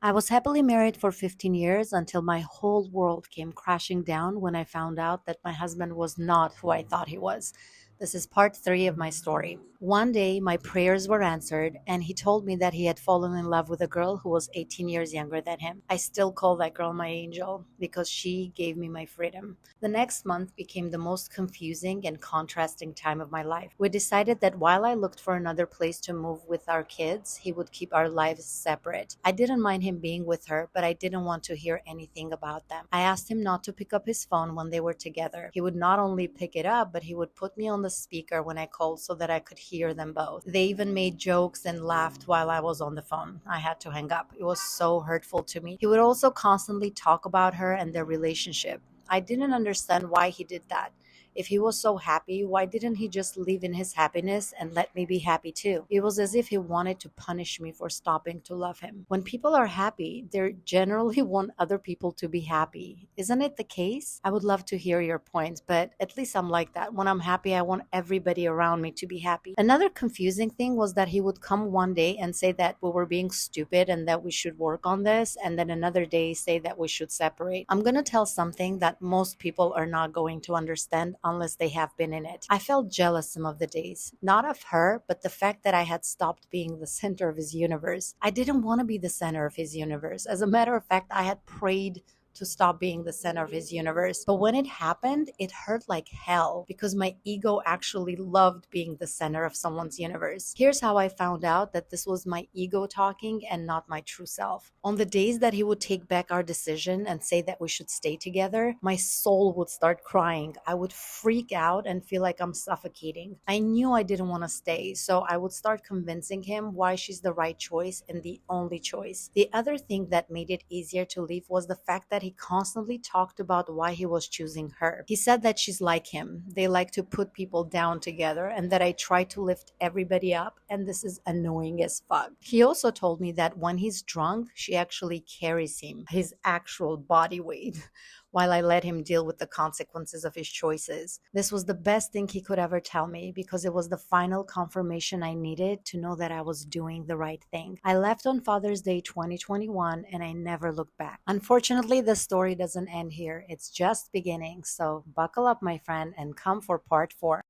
I was happily married for 15 years until my whole world came crashing down when I found out that my husband was not who I thought he was. This is part three of my story. One day, my prayers were answered, and he told me that he had fallen in love with a girl who was 18 years younger than him. I still call that girl my angel because she gave me my freedom. The next month became the most confusing and contrasting time of my life. We decided that while I looked for another place to move with our kids, he would keep our lives separate. I didn't mind him being with her, but I didn't want to hear anything about them. I asked him not to pick up his phone when they were together. He would not only pick it up, but he would put me on the speaker when I called so that I could hear them both. They even made jokes and laughed while I was on the phone. I had to hang up. It was so hurtful to me. He would also constantly talk about her and their relationship. I didn't understand why he did that. If he was so happy, why didn't he just live in his happiness and let me be happy too? It was as if he wanted to punish me for stopping to love him. When people are happy, they generally want other people to be happy. Isn't it the case? I would love to hear your points, but at least I'm like that. When I'm happy, I want everybody around me to be happy. Another confusing thing was that he would come one day and say that we were being stupid and that we should work on this, and then another day say that we should separate. I'm gonna tell something that most people are not going to understand unless they have been in it. I felt jealous some of the days, not of her, but the fact that I had stopped being the center of his universe. I didn't want to be the center of his universe. As a matter of fact, I had prayed to stop being the center of his universe. But when it happened, it hurt like hell because my ego actually loved being the center of someone's universe. Here's how I found out that this was my ego talking and not my true self. On the days that he would take back our decision and say that we should stay together, my soul would start crying. I would freak out and feel like I'm suffocating. I knew I didn't want to stay, so I would start convincing him why she's the right choice and the only choice. The other thing that made it easier to leave was the fact that he constantly talked about why he was choosing her. He said that she's like him. They like to put people down together and that I try to lift everybody up, and this is annoying as fuck. He also told me that when he's drunk, she actually carries him, his actual body weight, while I let him deal with the consequences of his choices. This was the best thing he could ever tell me because it was the final confirmation I needed to know that I was doing the right thing. I left on Father's Day 2021 and I never looked back. Unfortunately, the story doesn't end here. It's just beginning. So buckle up, my friend, and come for part 4.